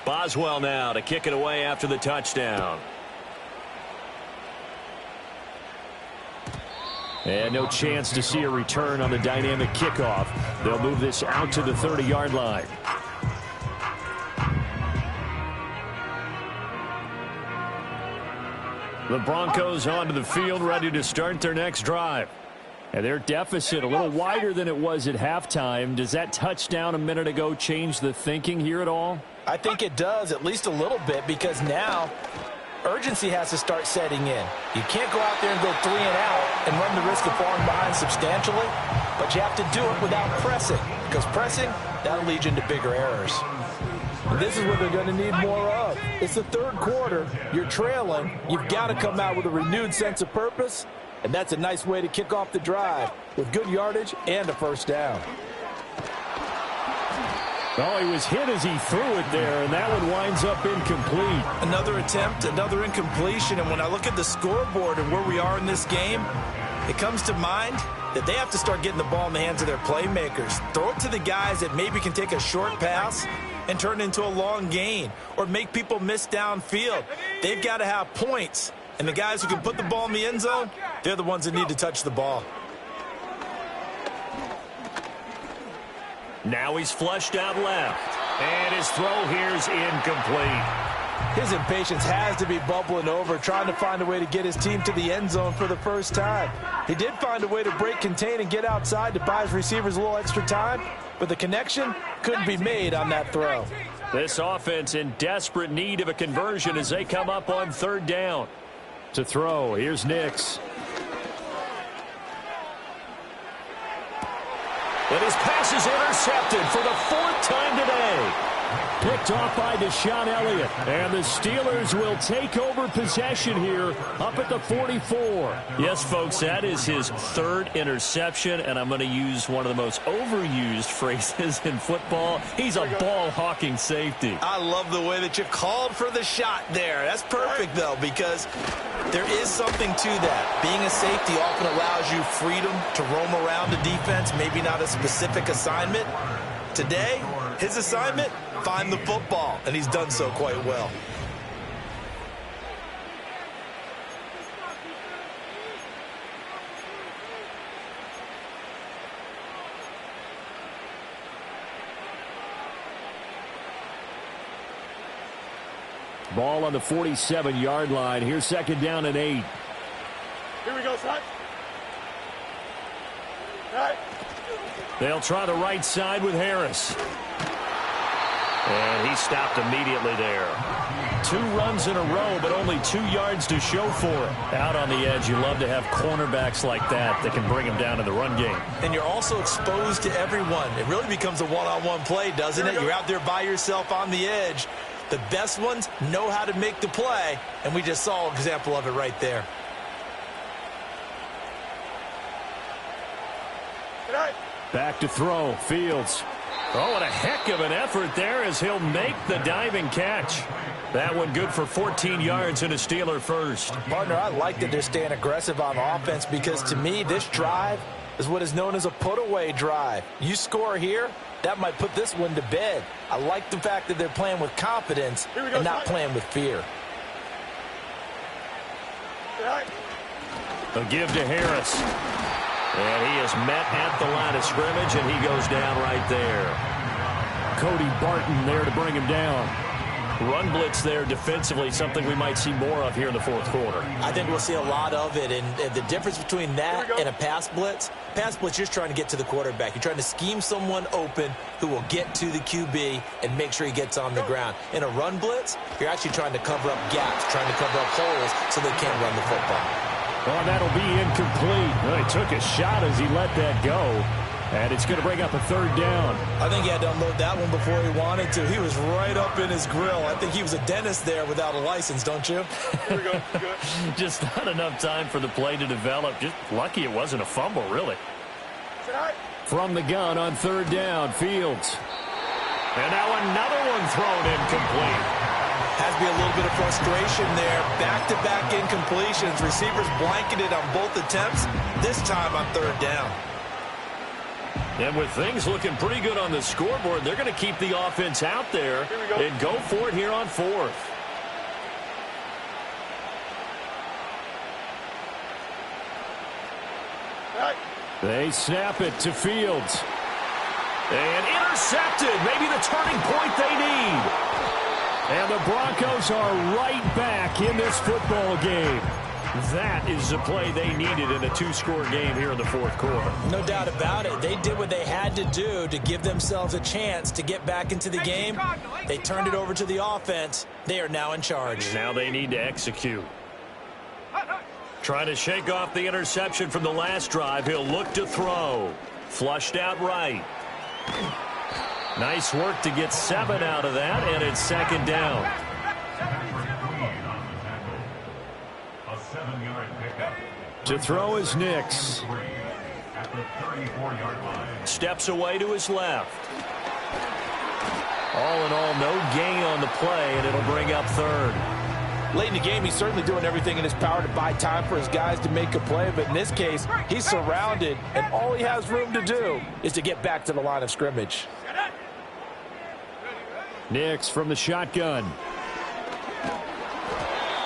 Boswell now to kick it away after the touchdown. And no chance to see a return on the dynamic kickoff. They'll move this out to the 30-yard line. The Broncos onto the field, ready to start their next drive. And their deficit a little wider than it was at halftime. Does that touchdown a minute ago change the thinking here at all? I think it does, at least a little bit, because now urgency has to start setting in. You can't go out there and go 3 and out and run the risk of falling behind substantially, but you have to do it without pressing, because pressing, that'll lead you into bigger errors. And this is what they're going to need more of. It's the third quarter. You're trailing. You've got to come out with a renewed sense of purpose, and that's a nice way to kick off the drive with good yardage and a first down. Oh, he was hit as he threw it there, and that one winds up incomplete. Another attempt, another incompletion, and when I look at the scoreboard and where we are in this game, it comes to mind that they have to start getting the ball in the hands of their playmakers. Throw it to the guys that maybe can take a short pass and turn it into a long gain or make people miss downfield. They've got to have points, and the guys who can put the ball in the end zone, they're the ones that need to touch the ball. Now he's flushed out left, and his throw here's incomplete. His impatience has to be bubbling over, trying to find a way to get his team to the end zone for the first time. He did find a way to break contain and get outside to buy his receivers a little extra time, but the connection couldn't be made on that throw. This offense in desperate need of a conversion as they come up on third down. To throw, here's Nix. And his pass is intercepted for the 4th time today. Picked off by Deshaun Elliott. And the Steelers will take over possession here up at the 44. Yes, folks, that is his 3rd interception, and I'm going to use one of the most overused phrases in football. He's a ball-hawking safety. I love the way that you called for the shot there. That's perfect, though, because there is something to that. Being a safety often allows you freedom to roam around the defense, maybe not a specific assignment. Today, his assignment, find the football, and he's done so quite well. Ball on the 47-yard line. Here's 2nd down and 8. Here we go, son. Right. They'll try the right side with Harris. And he stopped immediately there. 2 runs in a row, but only 2 yards to show for it. Out on the edge, you love to have cornerbacks like that can bring him down in the run game. And you're also exposed to everyone. It really becomes a one-on-one play, doesn't it? You're out there by yourself on the edge. The best ones know how to make the play, and we just saw an example of it right there. Back to throw, Fields. Oh, and a heck of an effort there as he'll make the diving catch. That one good for 14 yards and a Steeler first. Partner, I like that they're staying aggressive on offense because to me, this drive is what is known as a put-away drive. You score here, that might put this one to bed. I like the fact that they're playing with confidence and not playing with fear. A give to Harris. And he is met at the line of scrimmage, and he goes down right there. Cody Barton there to bring him down. Run blitz there defensively, something we might see more of here in the 4th quarter. I think we'll see a lot of it, and the difference between that and a pass blitz, you're just trying to get to the quarterback. You're trying to scheme someone open who will get to the QB and make sure he gets on the ground. In a run blitz, you're actually trying to cover up gaps, trying to cover up holes so they can't run the football. Well, that'll be incomplete. Well, he took a shot as he let that go. And it's going to bring up a 3rd down. I think he had to unload that one before he wanted to. He was right up in his grill. I think he was a dentist there without a license, don't you? Here we go. Good. Just not enough time for the play to develop. Just lucky it wasn't a fumble, really. From the gun on 3rd down, Fields. And now another one thrown incomplete. Has to be a little bit of frustration there. Back-to-back incompletions. Receivers blanketed on both attempts, this time on 3rd down. And with things looking pretty good on the scoreboard, they're going to keep the offense out there and go for it here on fourth. They snap it to Fields. And intercepted. Maybe the turning point they need. And the Broncos are right back in this football game. That is the play they needed in a two-score game here in the fourth quarter. No doubt about it. They did what they had to do to give themselves a chance to get back into the game. They turned it over to the offense. They are now in charge. Now they need to execute. Trying to shake off the interception from the last drive. He'll look to throw. Flushed out right. Nice work to get 7 out of that, and it's second down. To throw is Nix. Steps away to his left. All in all, no gain on the play, and it'll bring up third. Late in the game, he's certainly doing everything in his power to buy time for his guys to make a play. But in this case, he's surrounded, and all he has room to do is to get back to the line of scrimmage. Nix from the shotgun.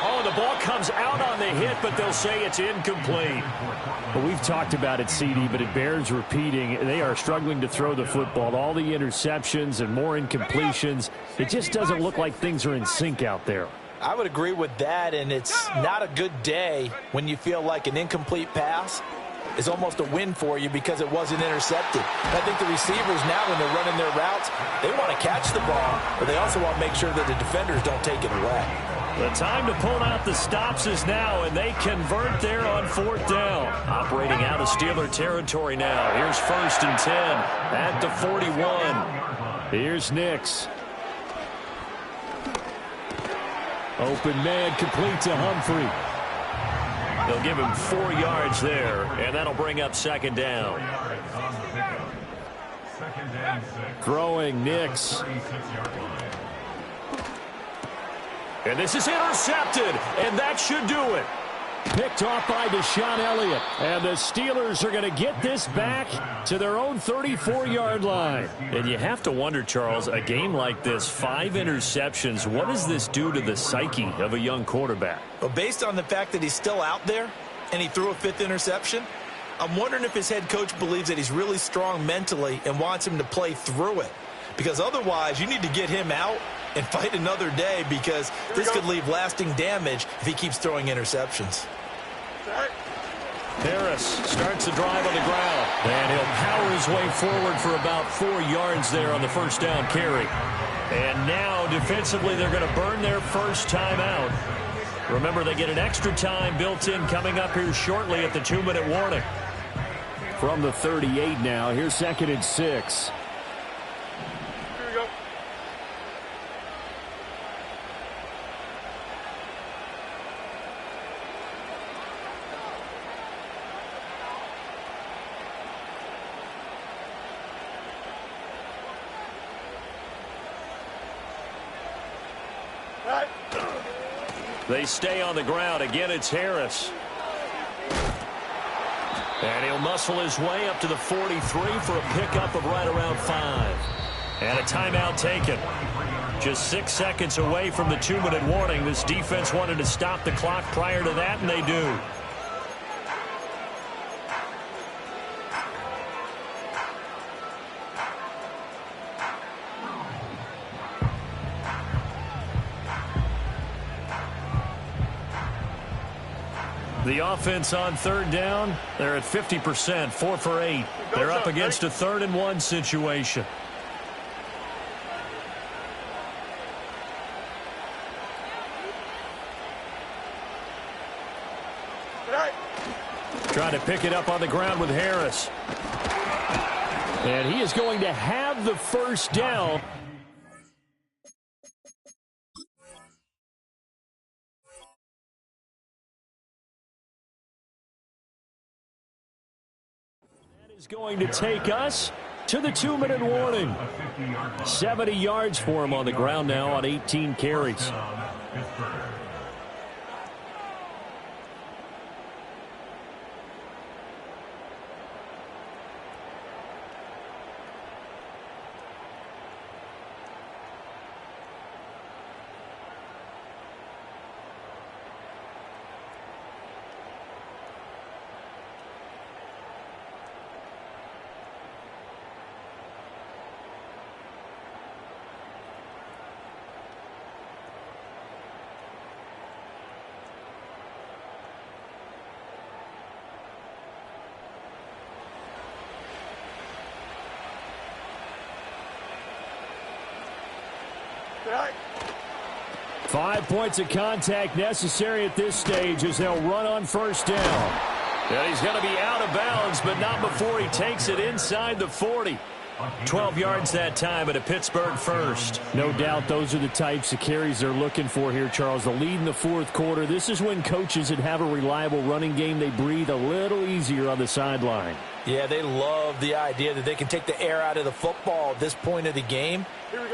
Oh, the ball comes out on the hit, but they'll say it's incomplete. Well, we've talked about it, CD, but it bears repeating. They are struggling to throw the football. All the interceptions and more incompletions. It just doesn't look like things are in sync out there. I would agree with that, and it's not a good day when you feel like an incomplete pass is almost a win for you because it wasn't intercepted. I think the receivers now, when they're running their routes, they want to catch the ball, but they also want to make sure that the defenders don't take it away. The time to pull out the stops is now, and they convert there on fourth down. Operating out of Steeler territory now. Here's first and 10 at the 41. Here's Nix. Open man, complete to Humphrey. They'll give him 4 yards there, and that'll bring up second down. Throwing Nix. And this is intercepted, and that should do it. Picked off by Deshaun Elliott. And the Steelers are going to get this back to their own 34-yard line. And you have to wonder, Charles, a game like this, 5 interceptions, what does this do to the psyche of a young quarterback? Well, based on the fact that he's still out there and he threw a 5th interception, I'm wondering if his head coach believes that he's really strong mentally and wants him to play through it. Because otherwise, you need to get him out and fight another day, because this could leave lasting damage if he keeps throwing interceptions. Harris starts the drive on the ground, and he'll power his way forward for about 4 yards there on the first down carry. And now, defensively, they're going to burn their first time out. Remember, they get an extra time built in coming up here shortly at the 2-minute warning. From the 38 now, here's second and 6. They stay on the ground. Again, it's Harris. And he'll muscle his way up to the 43 for a pickup of right around 5. And a timeout taken. Just 6 seconds away from the 2-minute warning. This defense wanted to stop the clock prior to that, and they do. The offense on third down, they're at 50%, 4 for 8. They're up against a 3rd and 1 situation. Trying to pick it up on the ground with Harris. And he is going to have the first down. Is going to take us to the 2-minute warning. 70 yards for him on the ground now on 18 carries. Tonight. 5 points of contact necessary at this stage as they'll run on first down. And he's going to be out of bounds, but not before he takes it inside the 40. 12 yards that time at a Pittsburgh first. No doubt those are the types of carries they're looking for here, Charles. The lead in the fourth quarter. This is when coaches that have a reliable running game, they breathe a little easier on the sideline. Yeah, they love the idea that they can take the air out of the football at this point of the game.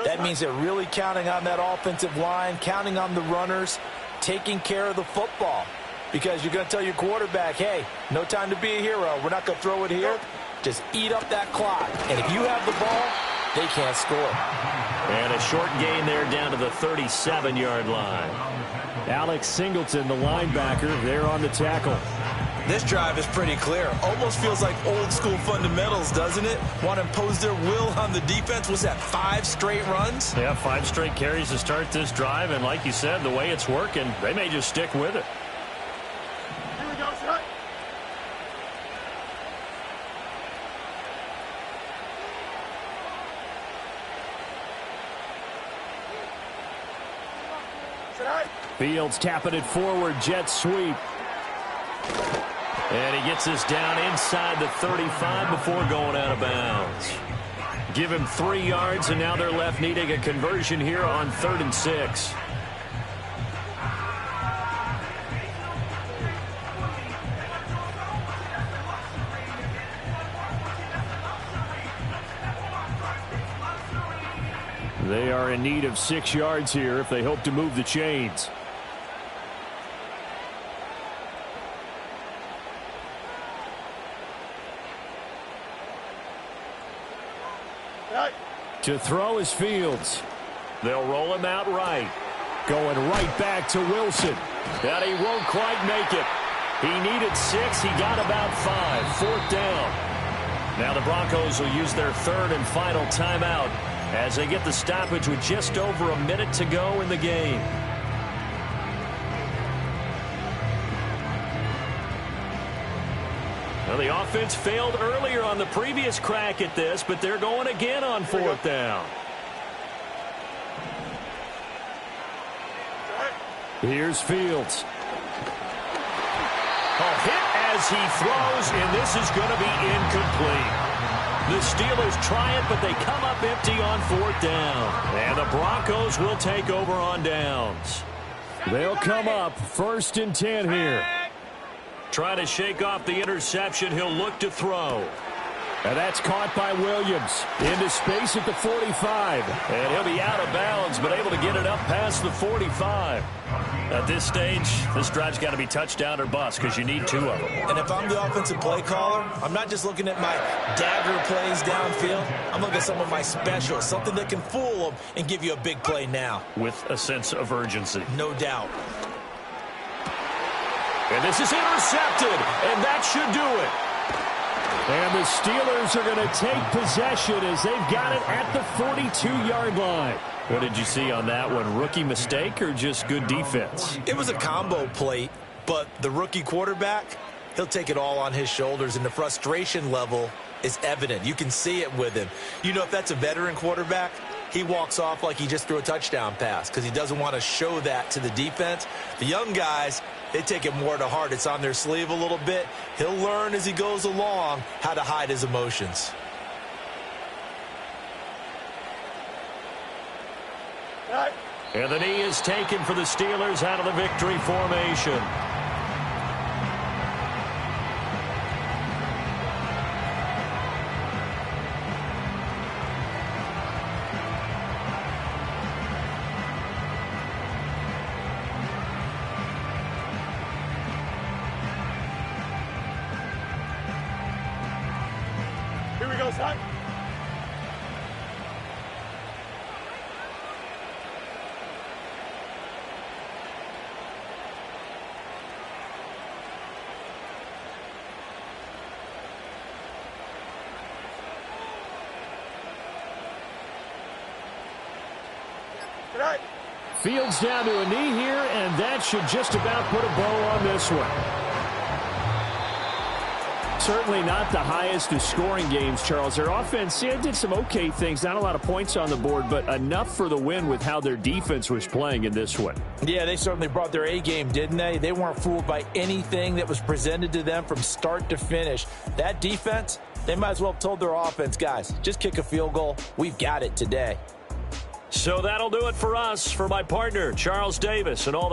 That means they're really counting on that offensive line, counting on the runners, taking care of the football. Because you're going to tell your quarterback, hey, no time to be a hero. We're not going to throw it here. Just eat up that clock. And if you have the ball, they can't score. And a short gain there down to the 37-yard line. Alex Singleton, the linebacker, there on the tackle. This drive is pretty clear. Almost feels like old school fundamentals, doesn't it? Want to impose their will on the defense. Was that 5 straight runs? Yeah, 5 straight carries to start this drive. And like you said, the way it's working, they may just stick with it. Here we go, son. Tonight. Fields tapping it forward, jet sweep. And he gets this down inside the 35 before going out of bounds. Give him 3 yards, and now they're left needing a conversion here on 3rd and 6. They are in need of 6 yards here if they hope to move the chains. To throw is Fields. They'll roll him out right. Going right back to Wilson. And he won't quite make it. He needed 6. He got about 5. 4th down. Now the Broncos will use their 3rd and final timeout as they get the stoppage with just over a minute to go in the game. Well, the offense failed earlier on the previous crack at this, but they're going again on 4th down. Here's Fields. A hit as he throws, and this is going to be incomplete. The Steelers try it, but they come up empty on 4th down. And the Broncos will take over on downs. They'll come up 1st and 10 here. Trying to shake off the interception. He'll look to throw. And that's caught by Williams. Into space at the 45. And he'll be out of bounds, but able to get it up past the 45. At this stage, this drive's got to be touchdown or bust because you need 2 of them. And if I'm the offensive play caller, I'm not just looking at my dagger plays downfield. I'm looking at some of my specials, something that can fool them and give you a big play now. With a sense of urgency. No doubt. And this is intercepted, and that should do it. And the Steelers are going to take possession as they've got it at the 42-yard line. What did you see on that one? Rookie mistake or just good defense? It was a combo plate, but the rookie quarterback, he'll take it all on his shoulders, and the frustration level is evident. You can see it with him. You know, if that's a veteran quarterback, he walks off like he just threw a touchdown pass because he doesn't want to show that to the defense. The young guys, they take it more to heart. It's on their sleeve a little bit. He'll learn as he goes along how to hide his emotions. And the knee is taken for the Steelers out of the victory formation. Here we go, son. Fields down to a knee here, and that should just about put a bow on this one. Certainly not the highest of scoring games, Charles. Their offense did some okay things. Not a lot of points on the board, but enough for the win with how their defense was playing in this one. Yeah, they certainly brought their A game, didn't they? They weren't fooled by anything that was presented to them from start to finish. That defense, they might as well have told their offense, guys, just kick a field goal. We've got it today. So that'll do it for us. For my partner, Charles Davis, and all the